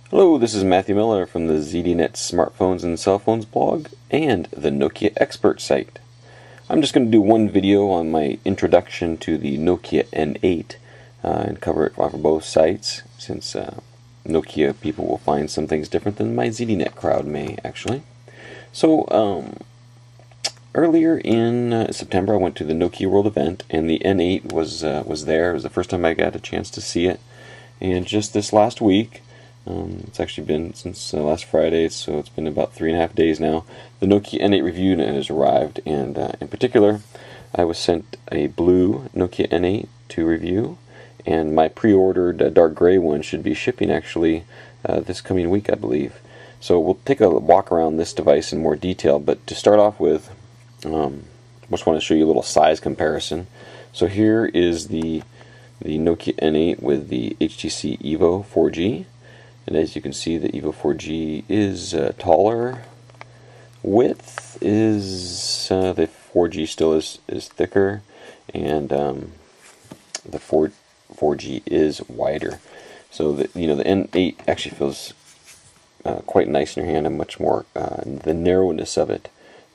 Hello, this is Matthew Miller from the ZDNet Smartphones and Cell Phones blog and the Nokia Expert site. I'm just going to do one video on my introduction to the Nokia N8 and cover it for both sites, since Nokia people will find some things different than my ZDNet crowd may, actually. So, earlier in September I went to the Nokia World event, and the N8 was there. It was the first time I got a chance to see it. And just this last week, it's actually been since last Friday, so it's been about 3.5 days now, the Nokia N8 review has arrived, and in particular I was sent a blue Nokia N8 to review, and my pre-ordered dark gray one should be shipping actually this coming week, I believe. So we'll take a walk around this device in more detail, but to start off with, I just want to show you a little size comparison. So here is the Nokia N8 with the HTC Evo 4G. And as you can see, the Evo 4G is taller. Width is the 4G still is thicker, and the 4G is wider. So the the N8 actually feels quite nice in your hand, and much more the narrowness of it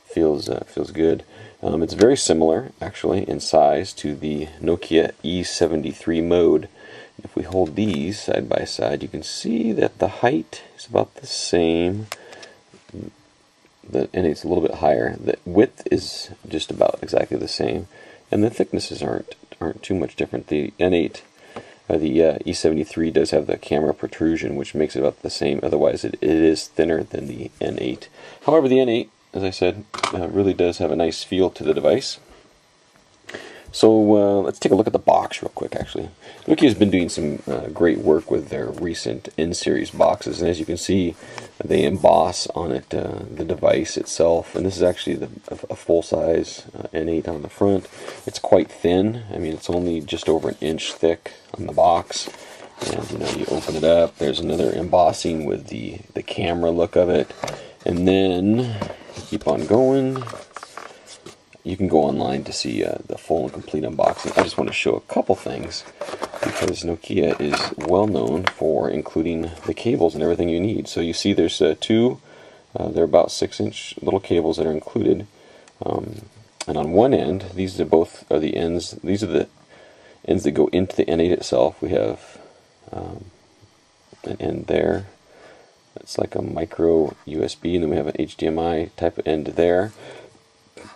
feels good. It's very similar actually in size to the Nokia E73 mode. If we hold these side by side, you can see that the height is about the same. The N8 is a little bit higher. The width is just about exactly the same, and the thicknesses aren't too much different. The N8, the E73 does have the camera protrusion, which makes it about the same. Otherwise, it is thinner than the N8. However, the N8, as I said, really does have a nice feel to the device. So let's take a look at the box real quick, actually. Nokia has been doing some great work with their recent N-series boxes, and as you can see, they emboss on it the device itself, and this is actually a full-size N8 on the front. It's quite thin. I mean, it's only just over 1 inch thick on the box, and you open it up, there's another embossing with the camera look of it, and then keep on going. You can go online to see the full and complete unboxing. I just want to show a couple things, because Nokia is well known for including the cables and everything you need. So you see there's two, they're about 6-inch little cables that are included. And on one end, these are the ends. These are the ends that go into the N8 itself. We have an end there. It's like a micro USB, and then we have an HDMI type of end there.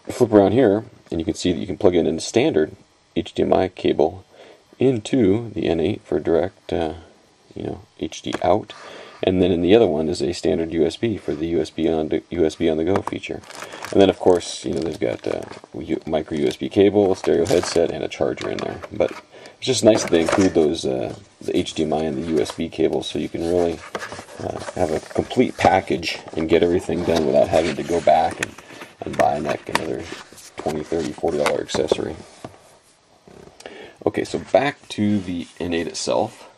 Flip around here, and you can see that you can plug in a standard HDMI cable into the N8 for direct, HD out, and then in the other one is a standard USB for the USB on the go feature. And then of course, they've got micro USB cable, a stereo headset, and a charger in there. But it's just nice that they include those the HDMI and the USB cables, so you can really have a complete package and get everything done without having to go back and buy another $20, $30, $40 accessory. Okay, so back to the N8 itself.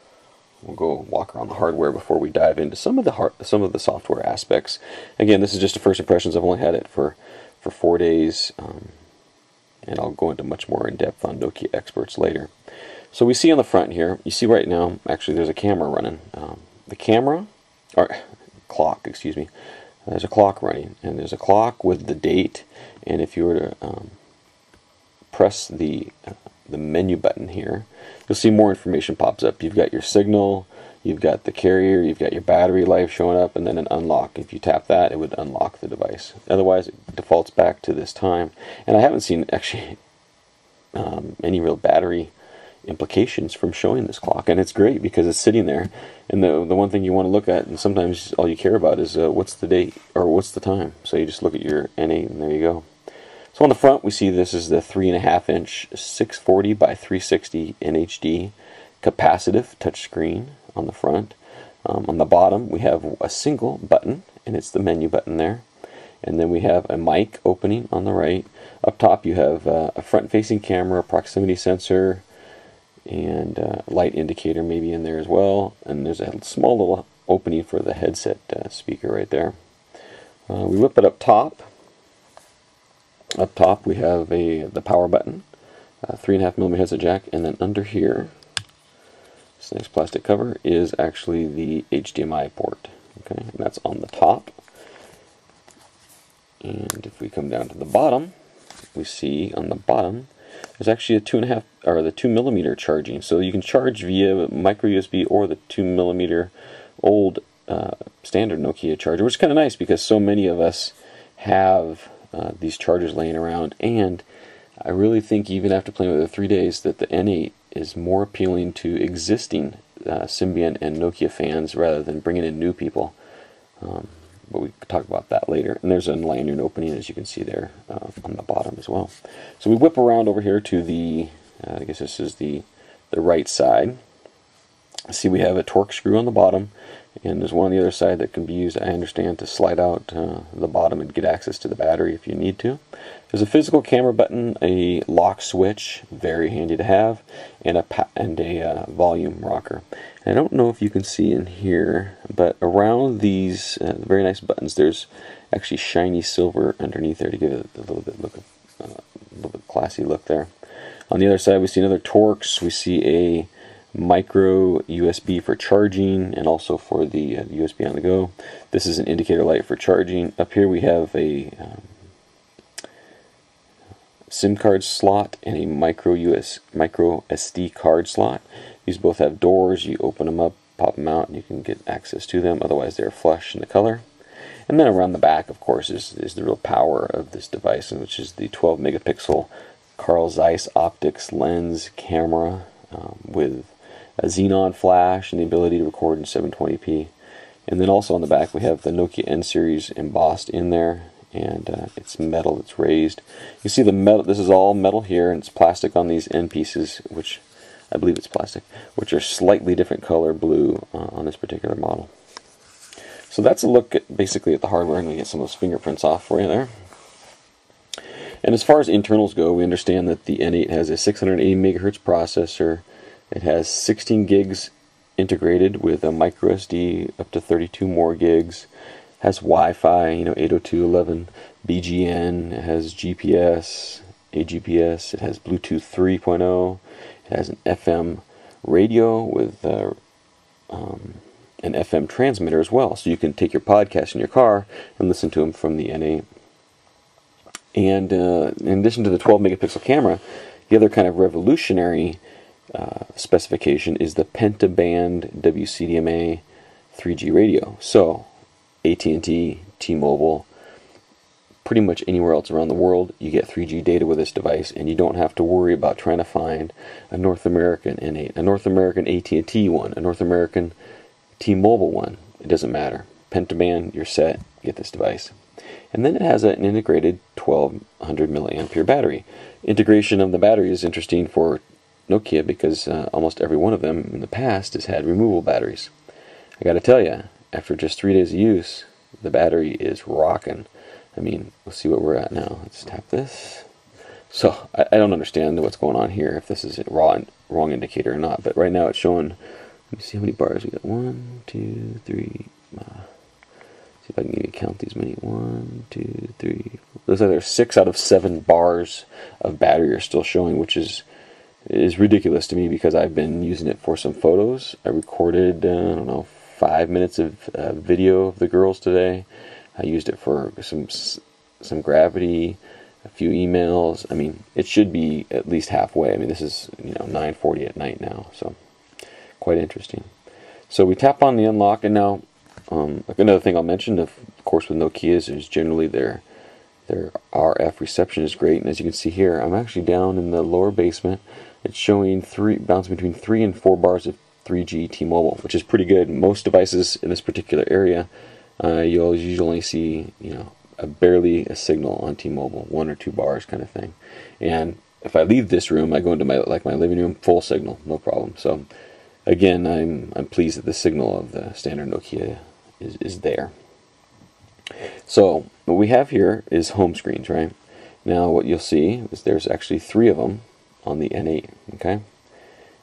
We'll go walk around the hardware before we dive into some of the software aspects. Again, this is just the first impressions. I've only had it for 4 days, and I'll go into much more in depth on Nokia experts later. So we see on the front here, you see right now, actually there's a camera running. The camera, or clock, excuse me. There's a clock running, and there's a clock with the date, and if you were to press the menu button here, you'll see more information pops up. You've got your signal, you've got the carrier, you've got your battery life showing up, and then an unlock. If you tap that, it would unlock the device. Otherwise, it defaults back to this time. And I haven't seen actually any real battery implications from showing this clock, and it's great because it's sitting there, and the one thing you want to look at, and sometimes all you care about, is what's the date or what's the time. So you just look at your N8 and there you go. So on the front we see this is the 3.5-inch 640 by 360 NHD capacitive touchscreen on the front. On the bottom we have a single button, and it's the menu button there, and then we have a mic opening on the right. Up top you have a front-facing camera, proximity sensor, and light indicator maybe in there as well, and there's a small little opening for the headset speaker right there. We whip it up top. Up top we have the power button, 3.5mm headset jack, and then under here this nice plastic cover, is actually the HDMI port. Okay, and that's on the top. And if we come down to the bottom, we see on the bottom there's actually a 2.5 or the 2mm charging. So you can charge via micro USB or the 2mm old standard Nokia charger, which is kind of nice because so many of us have these chargers laying around. And I really think even after playing with it 3 days that the N8 is more appealing to existing Symbian and Nokia fans rather than bringing in new people. But we can talk about that later. And there's a lanyard opening, as you can see there on the bottom as well. So we whip around over here to the, I guess this is the right side. See, we have a torque screw on the bottom, and there's one on the other side that can be used, I understand, to slide out the bottom and get access to the battery if you need to. There's a physical camera button, a lock switch, very handy to have, and a volume rocker. And I don't know if you can see in here, but around these very nice buttons, there's actually shiny silver underneath there to give it a little bit classy look there. On the other side, we see another Torx. We see a micro USB for charging and also for the USB on the go. This is an indicator light for charging. Up here we have a SIM card slot and a micro SD card slot. These both have doors. You open them up, pop them out, and you can get access to them. Otherwise they're flush in the color. And then around the back, of course, is the real power of this device, which is the 12 megapixel Carl Zeiss optics lens camera with a xenon flash and the ability to record in 720p. And then also on the back we have the Nokia N series embossed in there, and it's metal, it's raised. You see the metal, this is all metal here, and it's plastic on these end pieces, which I believe it's plastic, which are slightly different color blue on this particular model. So that's a look at basically at the hardware, and we get some of those fingerprints off for you there. And as far as internals go, we understand that the N8 has a 680 megahertz processor. It has 16 gigs integrated with a micro SD up to 32 more gigs. Has Wi-Fi, 802.11 BGN. It has GPS, AGPS. It has Bluetooth 3.0. It has an FM radio with an FM transmitter as well, so you can take your podcast in your car and listen to them from the N8. And in addition to the 12 megapixel camera, the other kind of revolutionary specification is the pentaband WCDMA 3G radio. So AT&T, T-Mobile, pretty much anywhere else around the world, you get 3G data with this device, and you don't have to worry about trying to find a North American N8, a North American AT&T one, a North American T-Mobile one. It doesn't matter. Pentaband, you're set. Get this device. And then it has an integrated 1200 milliampere battery. Integration of the battery is interesting for Nokia because almost every one of them in the past has had removable batteries. I got to tell you, after just 3 days of use, the battery is rocking. I mean, we'll see what we're at now. Let's tap this. So I don't understand what's going on here, if this is a wrong indicator or not. But right now it's showing. Let me see how many bars we got. 1, 2, 3. See if I can even count these many. 1, 2, 3. Looks like there's 6 out of 7 bars of battery are still showing, which is ridiculous to me because I've been using it for some photos. I recorded, I don't know, 5 minutes of video of the girls today. I used it for some gravity, a few emails. I mean, it should be at least halfway. I mean, this is 9:40 at night now, so quite interesting. So we tap on the unlock, and now another thing I'll mention, of course, with Nokia's is generally their RF reception is great. And as you can see here, I'm actually down in the lower basement. It's showing bouncing between 3 and 4 bars of 3G T-Mobile, which is pretty good. Most devices in this particular area, you'll usually only see barely a signal on T-Mobile, 1 or 2 bars kind of thing. And if I leave this room, I go into my living room, full signal, no problem. So again, I'm pleased that the signal of the standard Nokia is there. So what we have here is home screens, right? Now what you'll see is there's actually 3 of them on the N8, okay?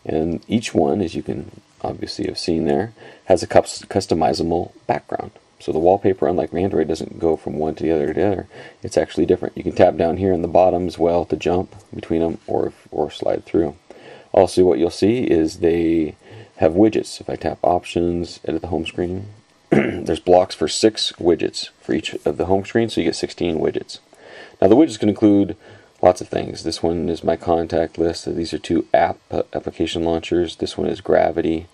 And each one, as you can obviously have seen there, has a customizable background. So the wallpaper, unlike Android, doesn't go from one to the other. It's actually different. You can tap down here in the bottom as well to jump between them or slide through. Also, what you'll see is they have widgets. If I tap options, edit the home screen, there's blocks for 6 widgets for each of the home screen, so you get 16 widgets. Now the widgets can include lots of things. This one is my contact list. So these are 2 application launchers. This one is Gravity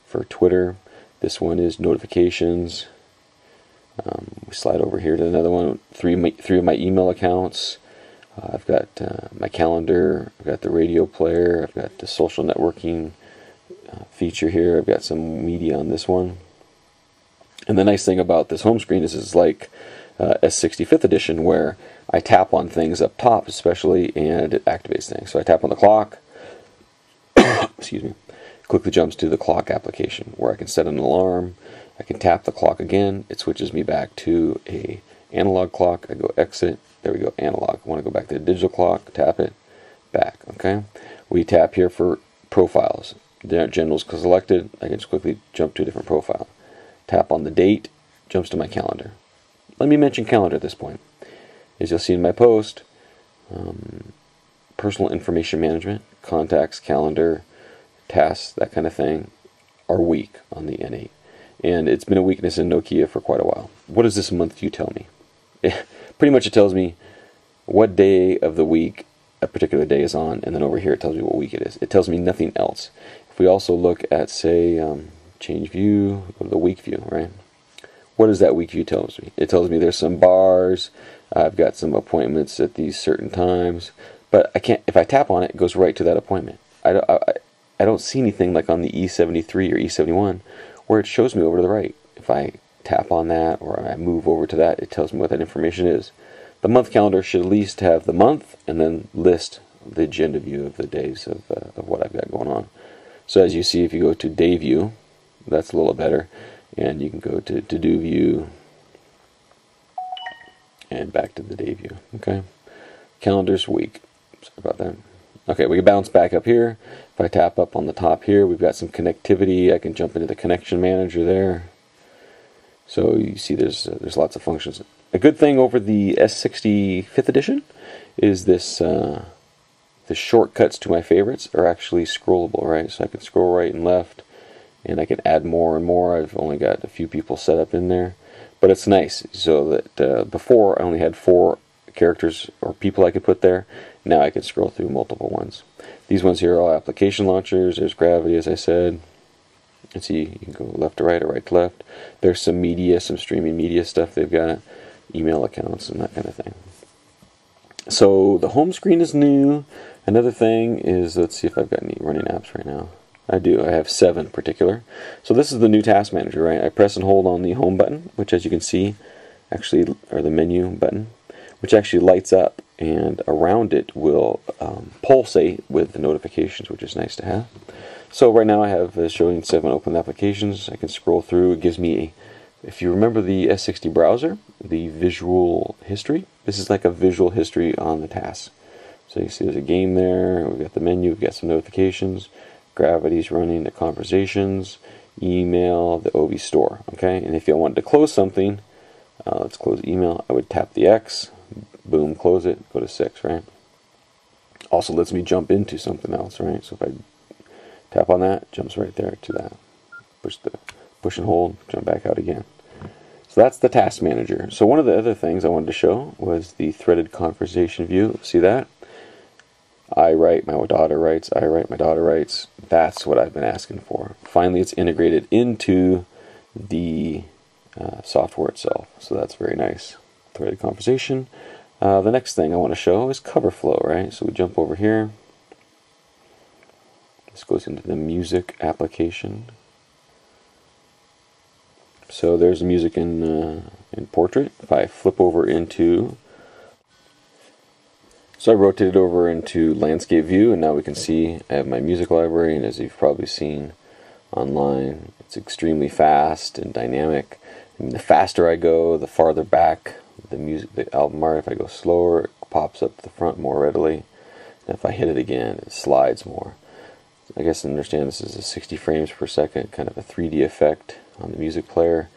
for Twitter. This one is notifications. We slide over here to another one. 3 of my email accounts. I've got my calendar. I've got the radio player. I've got the social networking feature here. I've got some media on this one. And the nice thing about this home screen is it's like S65th edition, where I tap on things up top especially and it activates things. So I tap on the clock, excuse me, quickly jumps to the clock application where I can set an alarm. I can tap the clock again, it switches me back to a analog clock. I go exit, there we go, analog. I want to go back to the digital clock, tap it, back, okay? We tap here for profiles. General's selected, I can just quickly jump to a different profile. Tap on the date, jumps to my calendar. Let me mention calendar at this point. As you'll see in my post, personal information management, contacts, calendar, tasks, that kind of thing, are weak on the N8. And it's been a weakness in Nokia for quite a while. What does this month view tell me? Pretty much it tells me what day of the week a particular day is on, and then over here it tells me what week it is. It tells me nothing else. If we also look at, say, change view, go to the week view, right? What does that week view tell me? It tells me there's some bars, I've got some appointments at these certain times, but I can't, if I tap on it, it goes right to that appointment. I don't see anything like on the E73 or E71 where it shows me over to the right. If I tap on that or I move over to that, it tells me what that information is. The month calendar should at least have the month and then list the agenda view of the days of what I've got going on. So as you see, if you go to day view, that's a little better, and you can go to to-do view and back to the day view. Okay, calendar's week. Sorry about that. Okay, we can bounce back up here. If I tap up on the top here, we've got some connectivity. I can jump into the connection manager there. So you see there's lots of functions. A good thing over the S65th edition is this the shortcuts to my favorites are actually scrollable, right? So I can scroll right and left, and I can add more and more. I've only got a few people set up in there, but it's nice. So that before I only had 4 characters or people I could put there. Now I can scroll through multiple ones. These ones here are all application launchers. There's Gravity, as I said. Let's see, you can go left to right or right to left. There's some media, some streaming media stuff they've got, email accounts and that kind of thing. So the home screen is new. Another thing is, let's see if I've got any running apps right now. I do. I have 7 in particular. So this is the new task manager, right? I press and hold on the home button, which as you can see, actually, or the menu button, which actually lights up, and around it will pulsate with the notifications, which is nice to have. So right now I have showing 7 open applications. I can scroll through. It gives me, if you remember the S60 browser, the visual history. This is like a visual history on the tasks. So you see there's a game there. We've got the menu. We've got some notifications. Gravity's running, the conversations, email, the OV store. Okay, and if you wanted to close something, let's close email. I would tap the X. Boom, close it, go to 6, right? Also lets me jump into something else, right? So if I tap on that, it jumps right there to that. Push and hold, jump back out again. So that's the task manager. So one of the other things I wanted to show was the threaded conversation view. See that? I write, my daughter writes, I write, my daughter writes. That's what I've been asking for. Finally, it's integrated into the software itself. So that's very nice. Threaded conversation. The next thing I want to show is cover flow, right? So we jump over here. This goes into the music application. So there's the music in portrait. If I flip over into, so I rotated over into landscape view, and now we can see I have my music library, and as you've probably seen online, it's extremely fast and dynamic. And the faster I go, the farther back the album art. If I go slower, it pops up the front more readily. And if I hit it again, it slides more. I guess I understand this is a 60 frames per second, kind of a 3D effect on the music player.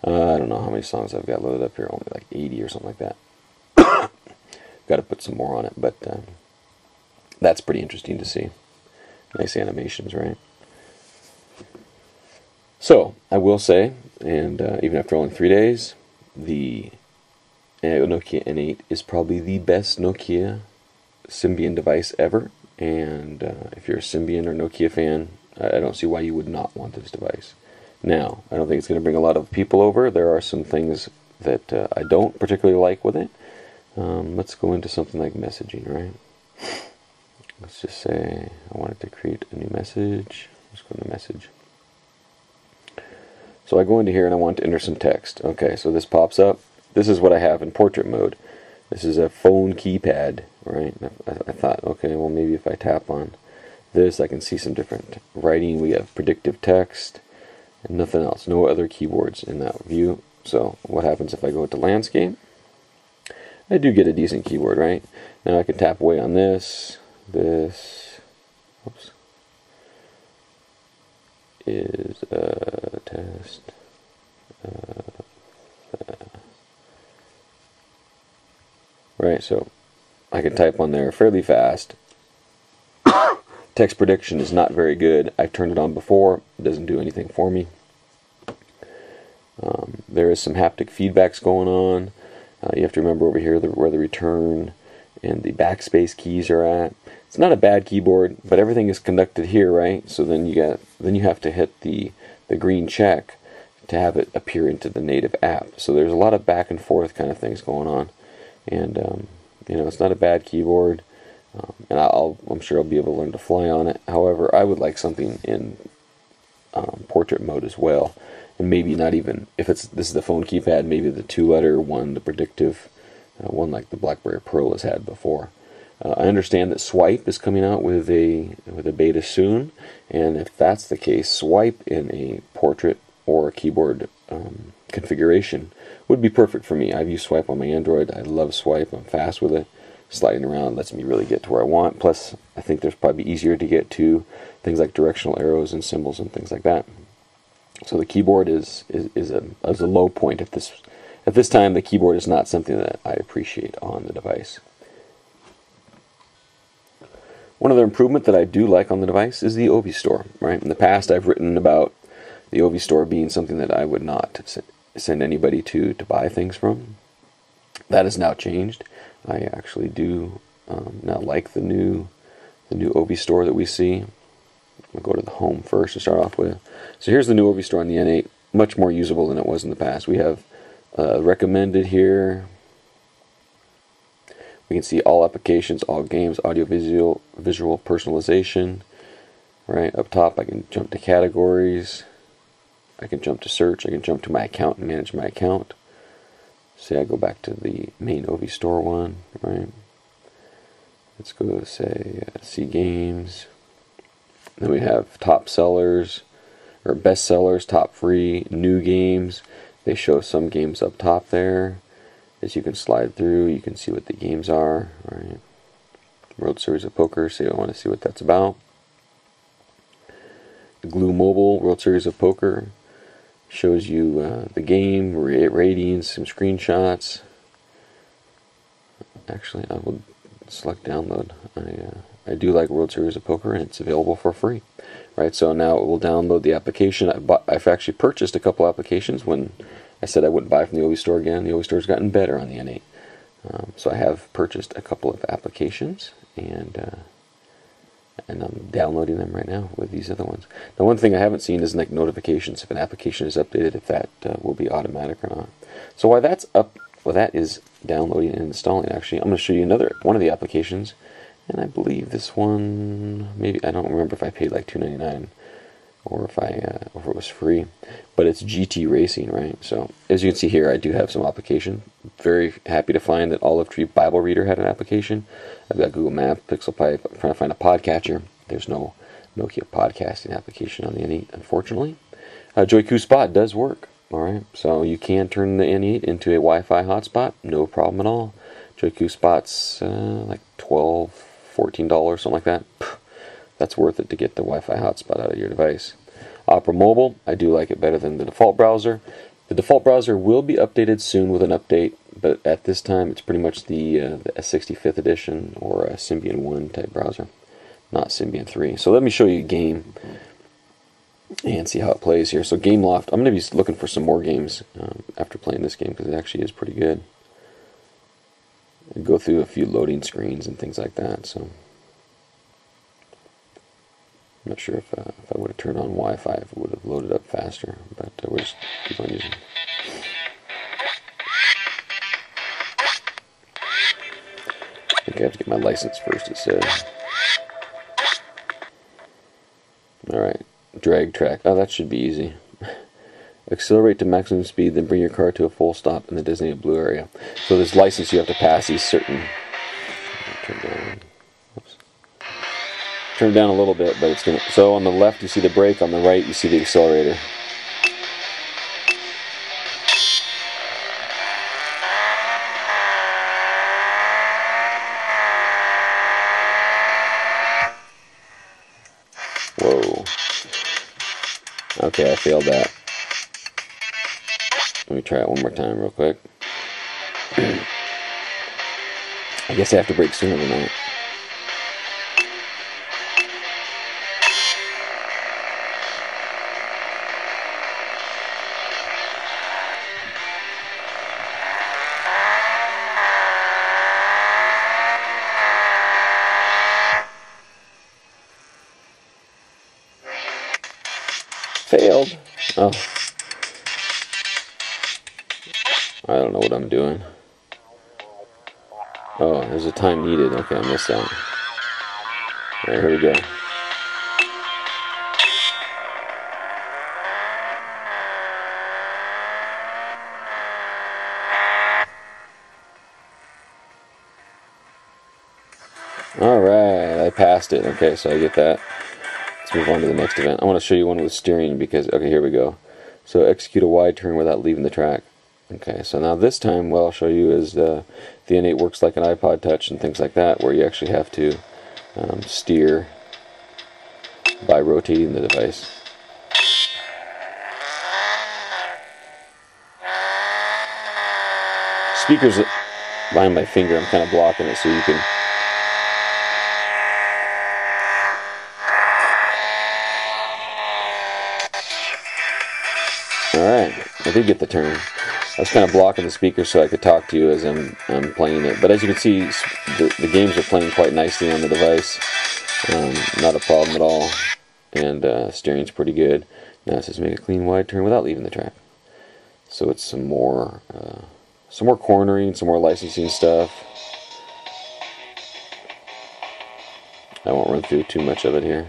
I don't know how many songs I've got loaded up here, only like 80 or something like that. Got to put some more on it, but that's pretty interesting to see. Nice animations, right? So, I will say, and even after only 3 days, the Nokia N8 is probably the best Nokia Symbian device ever. And if you're a Symbian or Nokia fan, I don't see why you would not want this device. Now, I don't think it's going to bring a lot of people over. There are some things that I don't particularly like with it. Let's go into something like messaging, right? Let's just say I wanted to create a new message. Let's go into message. So I go into here and I want to enter some text. Okay, so this pops up. This is what I have in portrait mode. This is a phone keypad, right? I thought, okay, well maybe if I tap on this, I can see some different writing. We have predictive text and nothing else. No other keyboards in that view. So what happens if I go to landscape? I do get a decent keyboard, right? Now I can tap away on this. This, oops, is a test. Right, so I can type on there fairly fast. Text prediction is not very good. I've turned it on before. It doesn't do anything for me. There is some haptic feedbacks going on. You have to remember over here where the return and the backspace keys are at. It's not a bad keyboard, but everything is conducted here, right? So then you have to hit the green check to have it appear into the native app. So there's a lot of back and forth kind of things going on, and it's not a bad keyboard, and I'm sure I'll be able to learn to fly on it. However, I would like something in portrait mode as well, and maybe not even if this is the phone keypad, maybe the 2-letter one, the predictive one like the BlackBerry Pearl has had before. I understand that Swipe is coming out with a beta soon, and if that's the case, Swipe in a portrait or a keyboard configuration would be perfect for me. I've used Swipe on my Android. I love Swipe. I'm fast with it. Sliding around lets me really get to where I want. Plus, I think there's probably easier to get to things like directional arrows and symbols and things like that. So the keyboard is a low point at this time. The keyboard is not something that I appreciate on the device. One other improvement that I do like on the device is the Ovi Store. Right? In the past, I've written about the Ovi Store being something that I would not send anybody to buy things from. That has now changed. I actually do now like the new Ovi Store that we see. We'll go to the home first to start off with. So here's the new Ovi Store on the N8. Much more usable than it was in the past. We have recommended here. We can see all applications, all games, audio, visual personalization. Right up top, I can jump to categories. I can jump to search. I can jump to my account and manage my account. Say I go back to the main Ovi Store one, right? Let's go say see games. Then we have top sellers or best sellers, top free, new games. They show some games up top there. As you can slide through, you can see what the games are. Right? World Series of Poker, so you want to see what that's about. The Glue Mobile World Series of Poker shows you the game, ratings, some screenshots. Actually, I will select download. I do like World Series of Poker, and it's available for free. Right, so now it will download the application. I've actually purchased a couple applications when I said I wouldn't buy from the Ovi Store again. The Ovi Store's gotten better on the N8. So I have purchased a couple of applications, and I'm downloading them right now with these other ones. Now, one thing I haven't seen is like notifications if an application is updated, if that will be automatic or not. So while that's up, well, that is downloading and installing. Actually, I'm going to show you another one of the applications, and I believe this one, maybe I don't remember if I paid like $2.99 or if it was free, but it's GT Racing, right? So as you can see here, I do have some application. Very happy to find that Olive Tree Bible Reader had an application. I've got Google Maps, Pixel Pipe. I'm trying to find a podcatcher. There's no Nokia podcasting application on the N8, unfortunately. Joiku Spot does work. All right, so you can turn the N8 into a Wi-Fi hotspot, no problem at all. Joiku Spot's like $12, $14, something like that. That's worth it to get the Wi-Fi hotspot out of your device. Opera Mobile, I do like it better than the default browser. The default browser will be updated soon with an update, but at this time it's pretty much the S65th edition or a Symbian 1 type browser, not Symbian 3. So let me show you a game. and see how it plays here. So Game Loft, I'm going to be looking for some more games after playing this game, because it actually is pretty good. I go through a few loading screens and things like that, so I'm not sure if I would have turned on Wi-Fi, if it would have loaded up faster, but we'll just keep on using it. I think I have to get my license first, it says. Alright, drag track. Oh, that should be easy. Accelerate to maximum speed, then bring your car to a full stop in the designated blue area. So this license, you have to pass these certain... Turn down. Oops. Turn down a little bit, but it's gonna... So on the left you see the brake, on the right you see the accelerator. Whoa. Okay, I failed that. Let me try it one more time real quick. I guess I have to brake sooner than that. Failed. Oh. I don't know what I'm doing. Oh, there's a time needed. Okay, I missed that. Alright, here we go. Alright, I passed it. Okay, so I get that. Let's move on to the next event. I want to show you one with steering because, okay, here we go. So execute a wide turn without leaving the track. Okay, so now this time what I'll show you is the N8 works like an iPod Touch and things like that, where you actually have to steer by rotating the device. Speaker's behind my finger, I'm kind of blocking it so you can... Alright, I did get the turn. I was kind of blocking the speaker so I could talk to you as I'm playing it. But as you can see, the games are playing quite nicely on the device. Not a problem at all. And steering's pretty good. Now it says make a clean wide turn without leaving the track. So it's some more cornering, some more licensing stuff. I won't run through too much of it here.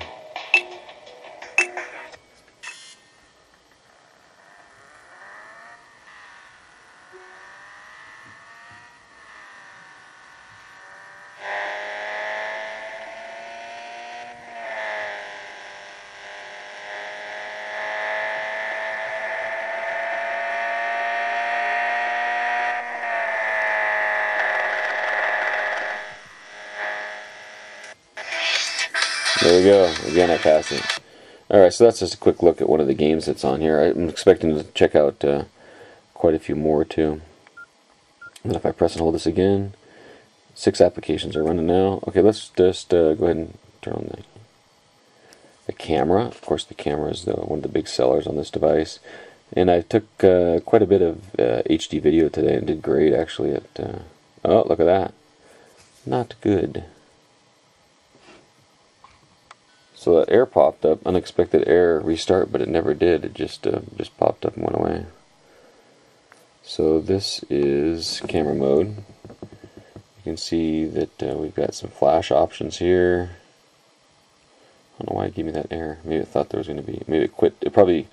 There we go. Again, I passed it. Alright, so that's just a quick look at one of the games that's on here. I'm expecting to check out quite a few more too. And if I press and hold this again, 6 applications are running now. Okay, let's just go ahead and turn on the camera. Of course, the camera is one of the big sellers on this device. And I took quite a bit of HD video today and did great actually at... oh, look at that. Not good. So that error popped up, unexpected error restart, but it never did. It just popped up and went away. So this is camera mode. You can see that we've got some flash options here. I don't know why it gave me that error. Maybe it thought there was going to be, maybe it quit. It probably,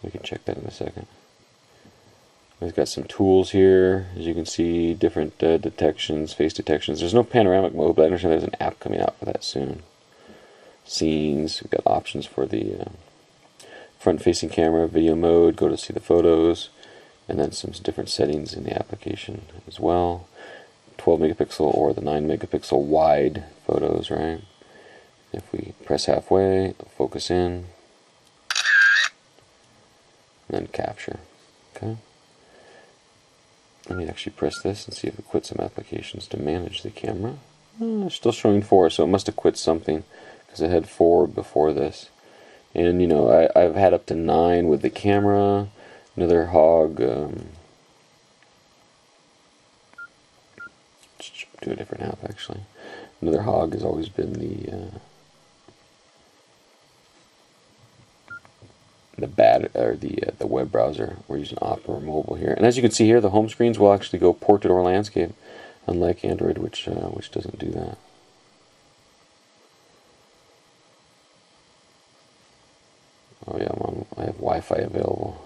we can check that in a second. We've got some tools here. As you can see, different detections, face detections. There's no panoramic mode, but I understand there's an app coming out for that soon. Scenes, we've got options for the front-facing camera, video mode, go to see the photos, and then some different settings in the application as well. 12 megapixel or the 9 megapixel wide photos, right? If we press halfway, it'll focus in, and then capture. Okay. Let me actually press this and see if it quit some applications to manage the camera. It's still showing 4, so it must have quit something, because it had 4 before this. And you know, I've had up to 9 with the camera. Another hog. Do a different app actually. Another hog has always been the web browser. We're using Opera Mobile here, and as you can see here, the home screens will actually go portrait or landscape, unlike Android, which doesn't do that. Oh yeah, I have Wi-Fi available.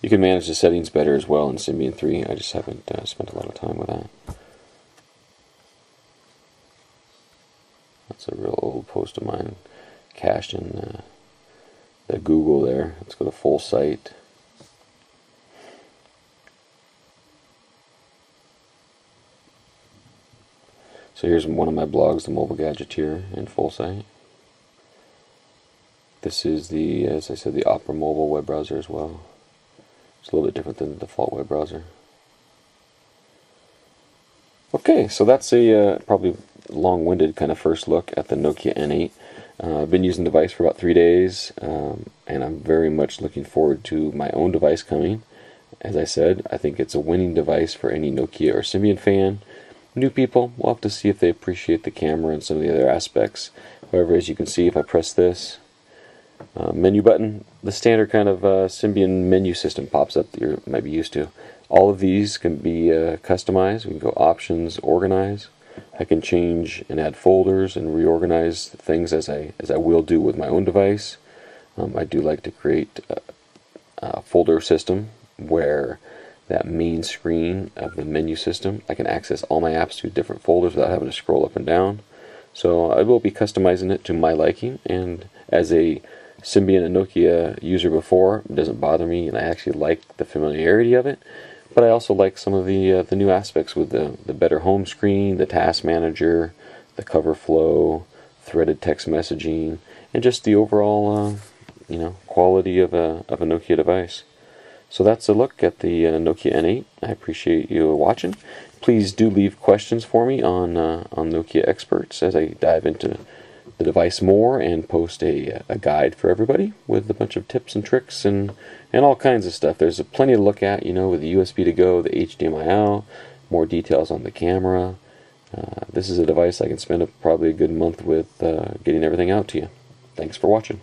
You can manage the settings better as well in Symbian 3. I just haven't spent a lot of time with that. That's a real old post of mine, cached in the Google there. Let's go to full site. So here's one of my blogs, the Mobile Gadgeteer, in full site. This is the, as I said, the Opera Mobile web browser as well. It's a little bit different than the default web browser. Okay, so that's a probably long-winded kind of first look at the Nokia N8. I've been using the device for about 3 days, and I'm very much looking forward to my own device coming. As I said, I think it's a winning device for any Nokia or Symbian fan. New people, we'll have to see if they appreciate the camera and some of the other aspects. However, as you can see, if I press this menu button, the standard kind of Symbian menu system pops up that you might be used to. All of these can be customized. We can go options, organize. I can change and add folders and reorganize things as I will do with my own device. I do like to create a folder system where that main screen of the menu system, I can access all my apps through different folders without having to scroll up and down. So I will be customizing it to my liking, and as a Symbian and Nokia user before, it doesn't bother me, and I actually like the familiarity of it. But I also like some of the new aspects with the better home screen, the task manager, the cover flow, threaded text messaging, and just the overall quality of a Nokia device. So that's a look at the Nokia N8. I appreciate you watching. Please do leave questions for me on Nokia Experts as I dive into the device more and post a guide for everybody with a bunch of tips and tricks and all kinds of stuff. There's plenty to look at, with the USB to go, the HDMI out, more details on the camera. This is a device I can spend probably a good month with getting everything out to you. Thanks for watching.